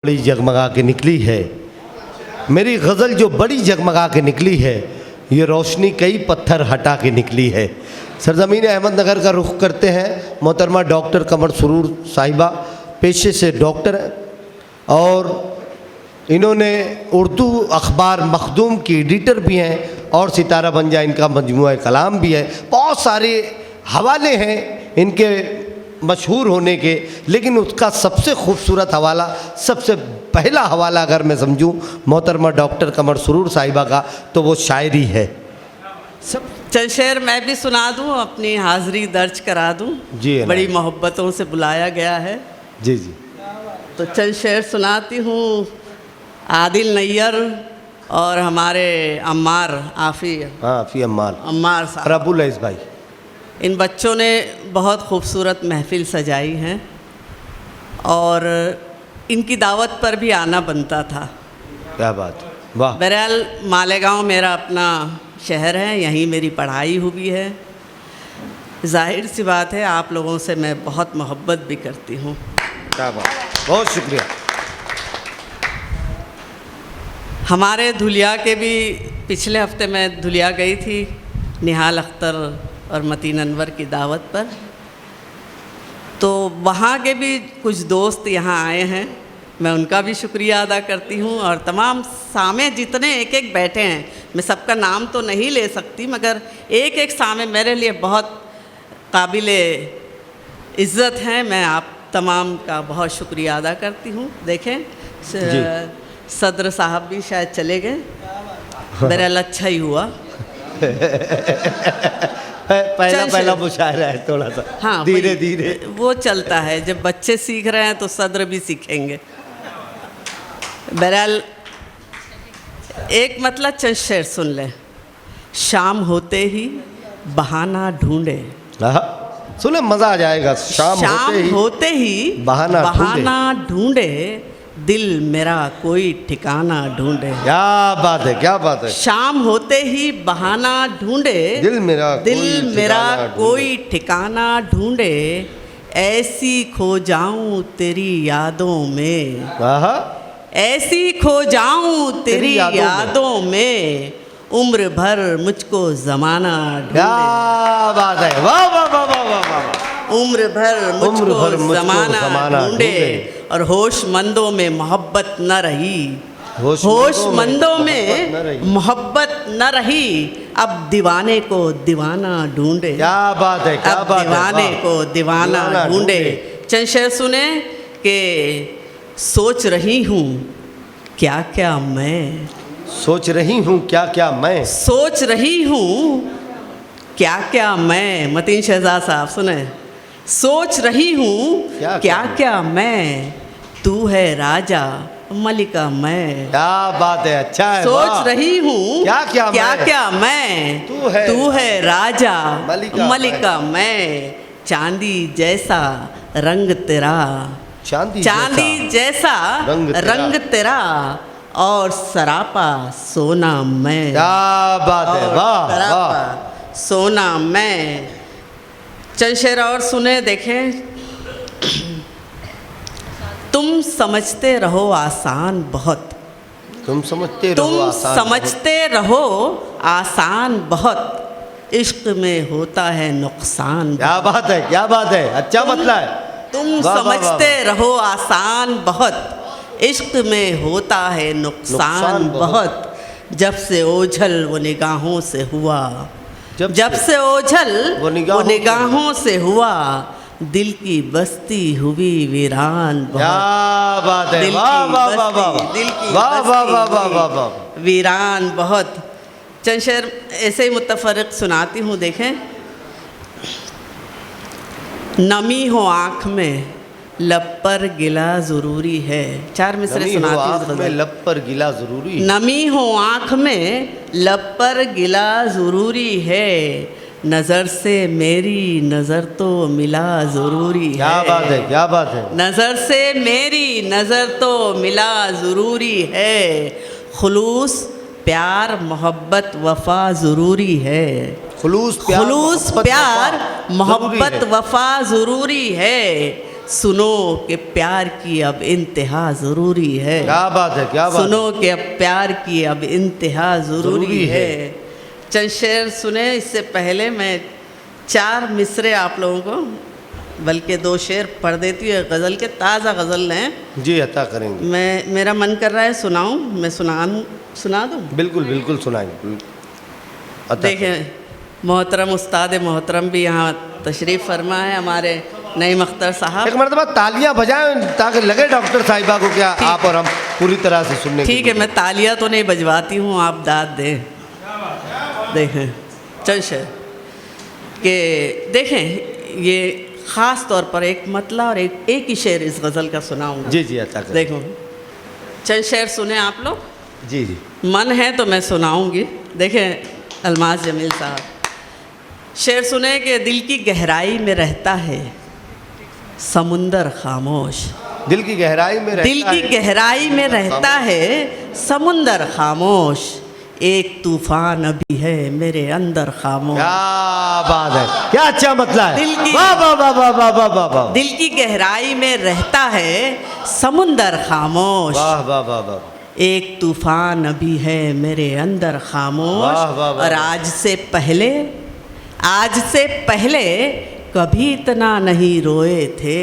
बड़ी जगमगा के निकली है, मेरी गज़ल जो बड़ी जगमगा के निकली है, ये रोशनी कई पत्थर हटा के निकली है। सरजमीन अहमदनगर का रुख करते हैं। मोहतरमा डॉक्टर कमर सुरूर साहिबा पेशे से डॉक्टर हैं और इन्होंने उर्दू अखबार मखदूम की एडिटर भी हैं और सितारा बन जाए इनका मजमूआ कलाम भी है। बहुत सारे हवाले हैं इनके मशहूर होने के, लेकिन उसका सबसे खूबसूरत हवाला, सबसे पहला हवाला अगर मैं समझूं मोहतरमा डॉक्टर कमर सुरूर साहिबा का, तो वो शायरी है। सब चल शेर मैं भी सुना दूं, अपनी हाज़िरी दर्ज करा दूं। जी बड़ी मोहब्बतों से बुलाया गया है। जी जी। तो चल शेर सुनाती हूँ। आदिल नैयर और हमारे अम्मार आफ़ी अम्मार साहब, रबुल अज़ीज़ भाई, इन बच्चों ने बहुत खूबसूरत महफ़िल सजाई है और इनकी दावत पर भी आना बनता था। क्या बात, वाह। बहरहाल मालेगांव मेरा अपना शहर है, यहीं मेरी पढ़ाई हुई है। जाहिर सी बात है आप लोगों से मैं बहुत मोहब्बत भी करती हूँ। क्या बात, बहुत शुक्रिया। हमारे धुलिया के भी पिछले हफ्ते मैं धुलिया गई थी निहाल अख्तर और मतीन अनवर की दावत पर, तो वहाँ के भी कुछ दोस्त यहाँ आए हैं, मैं उनका भी शुक्रिया अदा करती हूँ। और तमाम सामे जितने एक एक बैठे हैं, मैं सबका नाम तो नहीं ले सकती, मगर एक एक सामे मेरे लिए बहुत काबिल इज़्ज़त हैं। मैं आप तमाम का बहुत शुक्रिया अदा करती हूँ। देखें सदर साहब भी शायद चले गए, बहरहाल अच्छा ही हुआ। पहला मुशायरा है, थोड़ा सा हाँ, धीरे धीरे वो चलता है। जब बच्चे सीख रहे हैं तो सदर भी सीखेंगे। बहरहाल एक मतलब चंद शेर सुन ले। शाम होते ही बहाना ढूंढे, सुने मज़ा आ जाएगा। शाम होते ही बहाना ढूंढे, दिल मेरा कोई ठिकाना ढूंढे। क्या बात है, क्या बात है। शाम होते ही बहाना ढूंढे, दिल मेरा कोई ठिकाना ढूंढे, ऐसी खो जाऊं तेरी यादों में, ऐसी खो जाऊं तेरी यादों में, उम्र भर मुझको ज़माना ढूंढे। क्या बात है, वाह वाह वाह वाह वाह। उम्र भर मुझको ज़माना ढूंढे और होशमंदों में मोहब्बत न रही, होशमंदों में मोहब्बत न रही, अब दीवाने को दीवाना ढूंढे। क्या बात है, क्या बात है। दीवाने को दीवाना ढूंढे। चंद शेर सुने कि सोच रही हूँ क्या क्या मैं, सोच रही हूँ क्या क्या मैं, सोच रही हूँ क्या क्या मैं। मतीन शहजाद साहब सुने। सोच रही हूँ क्या क्या मैं, तू है राजा मलिका मैं। क्या बात है, अच्छा है। सोच रही हूँ क्या मैं, तू है राजा मलिका मैं। चांदी जैसा रंग तेरा, चांदी जैसा रंग तेरा, और सरापा सोना मैं। क्या बात है, वाह वाह। सोना मैं। चंद शेर और सुने। देखें, तुम समझते रहो आसान बहुत, तुम समझते रहो आसान बहुत, इश्क में होता है नुकसान। क्या बात है, क्या बात है, अच्छा मतलब है। तुम समझते रहो आसान बहुत, इश्क में होता है नुकसान बहुत। जब से ओझल वो निगाहों से हुआ, जब से ओझल वो निगाहों से हुआ, दिल की बस्ती हुई वीरान बहुत। क्या बात है, वाह वाह वाह वाह, दिल की वाह वाह वाह वाह वाह वाह, वीरान बहुत। चंद शेर ऐसे ही मुतफर्रिक सुनाती हूँ। देखें, नमी हो आँख में लब पर गिला ज़रूरी है। चार मिसरे सुनाती हूँ। लब पर गिला ज़रूरी, नमी हो आँख में लब पर गिला ज़रूरी है, नज़र से मेरी नज़र तो मिला ज़रूरी है। क्या बात है, क्या बात है। नज़र से मेरी नज़र तो मिला ज़रूरी है, खुलूस प्यार मोहब्बत वफ़ा ज़रूरी है। खुलूस प्यार मोहब्बत वफ़ा ज़रूरी है, सुनो कि प्यार की अब इंतहा ज़रूरी है। क्या बात है, क्या बात सुनो कि अब प्यार की अब इंतहा ज़रूरी है। चंद शेर सुने। इससे पहले मैं 4 मिसरे आप लोगों को, बल्कि 2 शेर पढ़ देती हूँ। गज़ल के ताज़ा गज़ल हैं है। जी अता करेंगे। मेरा मन कर रहा है सुनाऊं, मैं सुना दूं। बिल्कुल बिल्कुल सुनाएंगे। अता देखें, मोहतरम उस्ताद मोहतरम भी यहाँ तशरीफ़ फरमा है, हमारे नईम अख्तर साहब। एक मरतबा तालियां बजाएं ताकि लगे डॉक्टर साहिबा को क्या आप और हम पूरी तरह से सुनने। ठीक है, मैं तालियां तो नहीं बजवाती हूँ, आप दाद दें। देखें चल शेर कि देखें, ये ख़ास तौर पर एक मतला और एक ही शेर इस गज़ल का सुनाऊँगा। जी जी अता करें। देखो चल शेर सुने आप लोग। जी जी मन है तो मैं सुनाऊँगी। देखें अलमास जमील साहब, शेर सुने कि दिल की गहराई में रहता है समुंदर खामोश। दिल की गहराई में रहता दिल की गहराई में रहता है समुंदर खामोश। एक तूफान अभी है मेरे अंदर खामोश। क्या बात है, क्या अच्छा मतला है। दिल की- वाह वाह वाह वाह वाह वाह वाह वाह। दिल की गहराई में रहता है समुंदर खामोश। वाह वाह वाह वाह। एक तूफान अभी है मेरे अंदर खामोश। वाह, वाह, वाह, और वाह। आज से पहले कभी इतना नहीं रोए थे।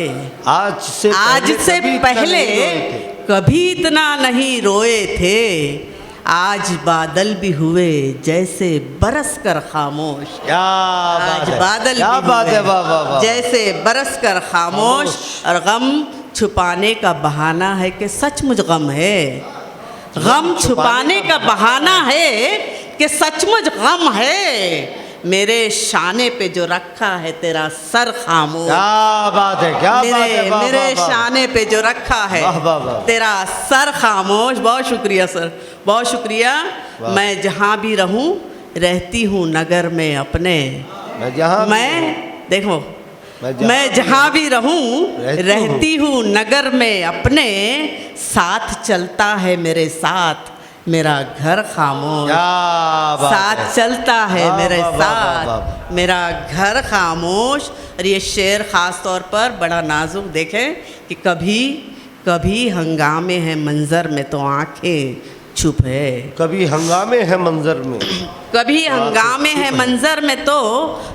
आज से कभी इतना पहले नहीं रोए थे। कभी इतना नहीं रोए थे। आज बादल भी हुए जैसे बरस कर खामोश। क्या बात आज है, बादल क्या भी बात हुए है, वाह वाह वाह। जैसे बरस कर खामोश। और गम छुपाने का बहाना है कि सचमुच गम है। गम छुपाने का बहाना है कि सचमुच गम है। मेरे शाने पे जो रखा है तेरा सर खामोश। क्या बात है, क्या बात है, वाह, मेरे वाह, वाह। शाने पे जो रखा है वाह, वाह, वाह। तेरा सर खामोश। बहुत शुक्रिया सर, बहुत शुक्रिया। वाह। मैं जहाँ भी रहूँ रहती हूँ नगर में अपने। मैं जहाँ देखो मैं मैं जहाँ भी रहूँ रहती हूँ नगर में अपने। साथ चलता है मेरे साथ मेरा घर खामोश। क्या बात साथ है। चलता है वाह, मेरे वाह, वाह, वाह, साथ वाह। मेरा घर खामोश। और ये शेर ख़ास तौर पर बड़ा नाजुक। देखें कि कभी कभी हंगामे हैं मंज़र में तो आंखें चुप है। कभी हंगामे है मंजर में। कभी हंगामे हैं मंज़र में तो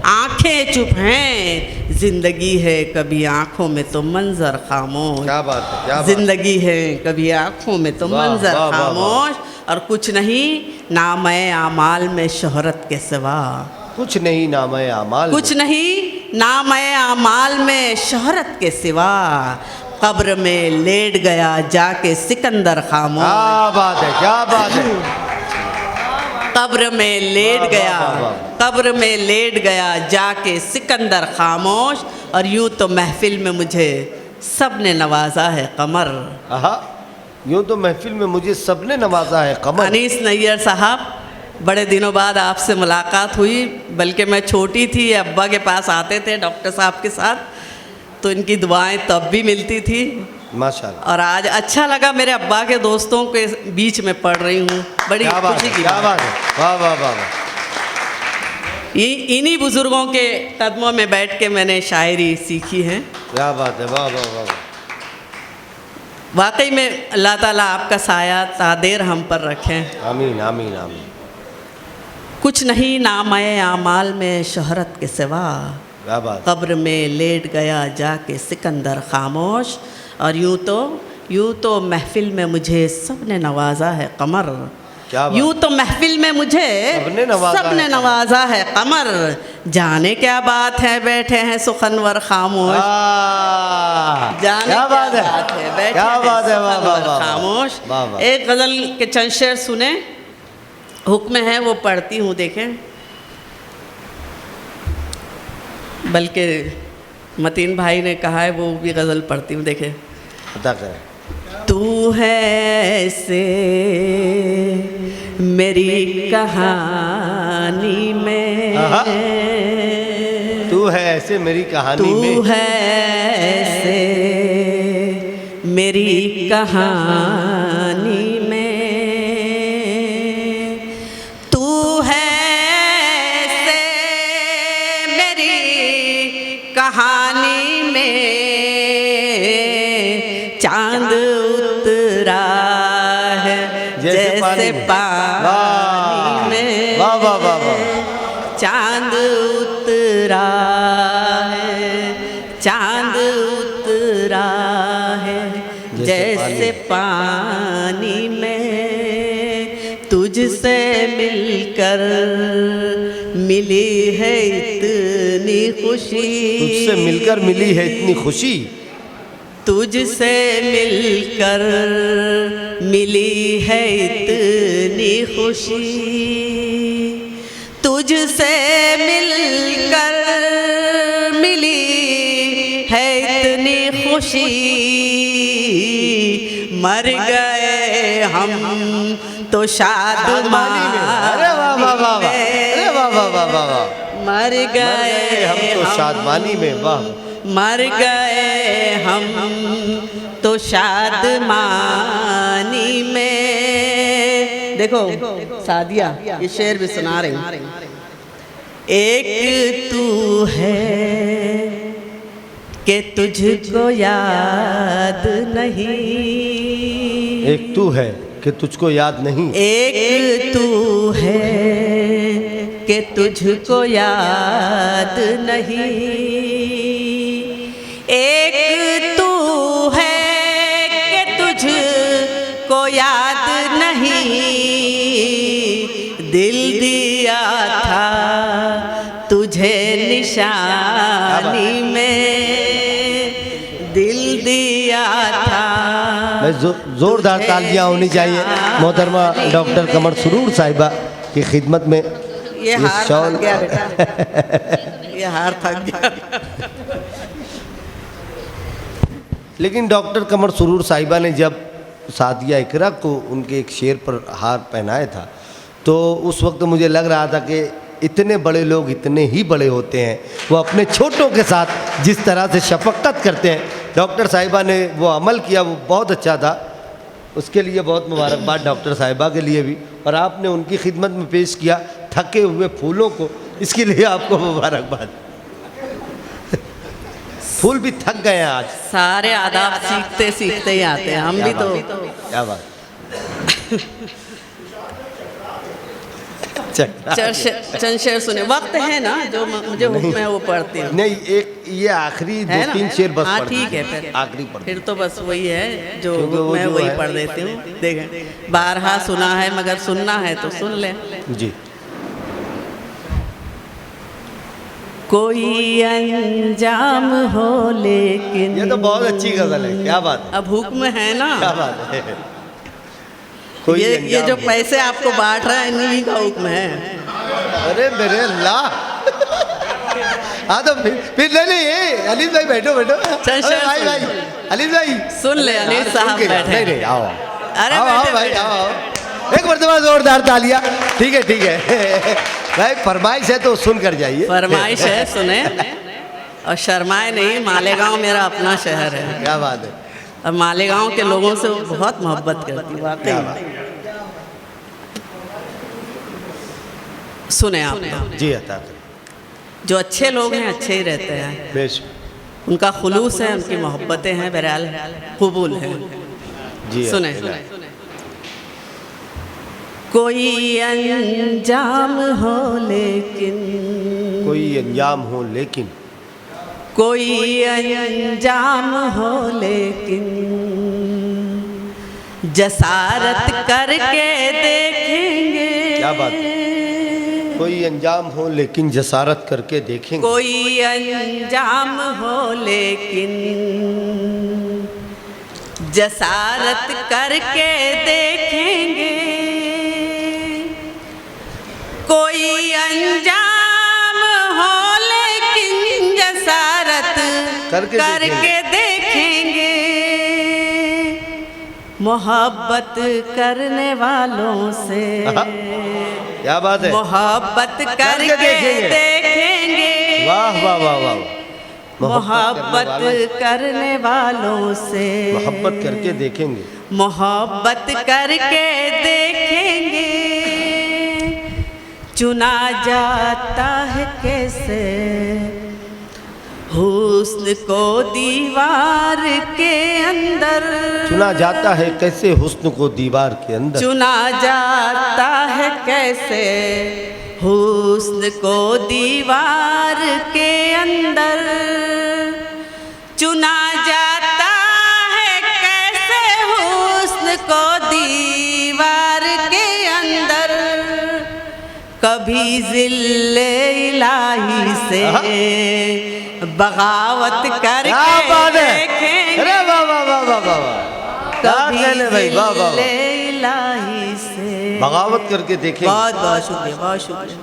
आंखें चुप हैं। ज़िंदगी है कभी आँखों में तो मंज़र खामोश। क्या बात है, क्या बात है। ज़िंदगी है कभी आँखों में तो वाह, मंज़र वाह, वाह, वाह। खामोश। और कुछ नहीं नामे आमाल में शोहरत के सिवा। कुछ नहीं नामे आमाल में। कुछ नहीं नामे आमाल में शोहरत के सिवा। कब्र में लेट गया जाके सिकंदर खामोश। क्या बात है, क्या बात है। कब्र में लेट वाह, गया वाह, वाह, कब्र में लेट गया जाके सिकंदर खामोश। और यूँ तो महफिल में मुझे सब ने नवाजा है कमर। आहा, यूँ तो महफिल में मुझे सबने नवाजा है कमर। अनीस नैयर साहब, बड़े दिनों बाद आपसे मुलाकात हुई। बल्कि मैं छोटी थी, अब्बा के पास आते थे डॉक्टर साहब के साथ, तो इनकी दुआएं तब भी मिलती थी। माशाल्लाह। और आज अच्छा लगा मेरे अब्बा के दोस्तों के बीच में पढ़ रही हूँ। बड़ी क्या बात खुशी है, की क्या बात। बात है। वाह वाह वाह वाह। इन्हीं बुज़ुर्गों के कदमों में बैठ के मैंने शायरी सीखी है। क्या बात है, वाह वाह वाह। वाकई में अल्लाह ताला आपका साया तादेर हम पर रखें। आमीन आमीन आमीन। कुछ नहीं नामाए आमाल में शोहरत के सिवा। क्या बात। कब्र में लेट गया जाके सिकंदर खामोश। और यूँ तो महफिल में मुझे सब ने नवाजा है कमर। क्या बात। यूँ तो महफिल में मुझे सबने नवाजा है कमर। जाने क्या बात है बैठे हैं सुखनवर खामोश। जाने क्या बात है, बैठे क्या हैं बात है, वाह वाह सुखनवर वाह खामोश। वाह वाह। एक गज़ल के चंद शेर सुने, हुक्म है वो पढ़ती हूँ। देखें, बल्कि मतीन भाई ने कहा है वो भी गज़ल पढ़ती हूँ। देखें, पता करें। तू है ऐसे मेरी कहानी में। आहा। तू है ऐसे मेरी कहानी में। तू है ऐसे मेरी कहानी में। तू है ऐसे मेरी कहानी में। जैसे पानी वाह में वाह वाह वाह वाह। चांद उतरा है, चांद उतरा है जैसे पानी में, तुझसे मिलकर मिली है इतनी खुशी, तुझसे मिलकर मिली है इतनी खुशी, तुझसे मिलकर मिली है इतनी खुशी, तुझसे मिलकर मिली है इतनी खुशी, मर गए हम तो शादमानी में, अरे वाह वाह वाह वाह, अरे वाह वाह वाह वाह वाह, मर गए हम तो शादमानी में, वाह, मर गए हम तो शादमानी में। देखो सादिया ये शेर भी सुना रही हूँ। एक तू है कि तुझको याद नहीं, एक तू है कि तुझको याद नहीं, एक तू है कि तुझको याद नहीं, एक तू है कि तुझको याद नहीं, दिल दिया था तुझे निशानी में, दिल दिया था। जोरदार तालियां होनी चाहिए मोहतरमा डॉक्टर कमर सुरूर साहिबा की खिदमत में। ये हार थक गया बेटा, ये हार थक गया। लेकिन डॉक्टर कमर सुरूर साहिबा ने जब सादिया इकरा को उनके एक शेर पर हार पहनाया था, तो उस वक्त मुझे लग रहा था कि इतने बड़े लोग इतने ही बड़े होते हैं, वो अपने छोटों के साथ जिस तरह से शफकत करते हैं, डॉक्टर साहिबा ने वो अमल किया, वो बहुत अच्छा था। उसके लिए बहुत मुबारकबाद डॉक्टर साहिबा के लिए भी, और आपने उनकी खिदमत में पेश किया थके हुए फूलों को, इसके लिए आपको मुबारकबाद। फूल भी थक गए हैं आज। सारे आदाब सीखते सीखते ही आते हैं, हम भी तो। क्या बात। चंद शेर सुने, वक्त है ना जो मुझे हुक्म है वो पढ़ती हूँ। नहीं, एक ये आखिरी दो तीन शेर बस। हाँ पढ़ ठीक है, दीजिए। आखिरी पढ़ फिर तो बस वही है जो वो मैं जो वही है। पढ़ देती हूँ। देखें, बारहा सुना है मगर सुनना है तो सुन ले। जी। कोई अंजाम हो लेकिन, ये तो बहुत अच्छी गजल है, क्या बात है, अब हुक्म है ना। क्या बात है। ये अंजाम जो हो। पैसे आपको बांट रहा है इन्हीं का हुक्म है। अरे मेरे अल्लाह। हाँ तो फिर नहीं ये अलीस भाई बैठो बैठो। चल, अरे भाई सुन। भाई अलीस भाई सुन ले, अलीस यार, साहब सुन के बैठे। नहीं नहीं आओ। अरे आओ बैठे, भाई बैठे। आओ। एक मरतबा जोरदार तालियां। ठीक है ठीक है भाई, फरमाइश है तो सुन कर जाइए। फरमाइश है, सुने और शर्माए नहीं। मालेगांव मेरा अपना शहर है क्या बात है। और मालेगांव के लोगों से वो बहुत मोहब्बत करती क्या वाकई। बात। सुने आप, जी अता करें। जो अच्छे लोग हैं अच्छे ही रहते हैं, बेशक। उनका खुलूस है, उनकी मोहब्बतें हैं, बहरहाल कबूल है। जी सुने, कोई अंजाम हो लेकिन, कोई अंजाम हो लेकिन, कोई अंजाम हो लेकिन, जसारत करके देखेंगे। क्या बात है। कोई अंजाम हो लेकिन जसारत करके देखेंगे। कोई अंजाम हो लेकिन जसारत करके देखेंगे। कोई अंजाम हो लेकिन जसारत करके देखेंगे। मोहब्बत करने वालों से, क्या बात है, मोहब्बत करके देखेंगे। वाह वाह वाह वाह। मोहब्बत करने वालों से, मोहब्बत करके देखेंगे। मोहब्बत करके देखेंगे। चुना जाता है कैसे हूर हुस्न को दीवार के अंदर, चुना जाता है कैसे हुस्न को दीवार के अंदर, चुना जाता है कैसे हुस्न को दीवार के अंदर, चुना जाता है कैसे हुस्न को दीवार के अंदर। कभी जिल्ले इलाही से बगावत करके देखेंगे, अरे वाह वाह वाह वाह वाह, कभी भाई वाह वाह, जिल्ले इलाही से बगावत करके देखेंगे। बहुत बहुत शुक्रिया, बहुत शुक्रिया।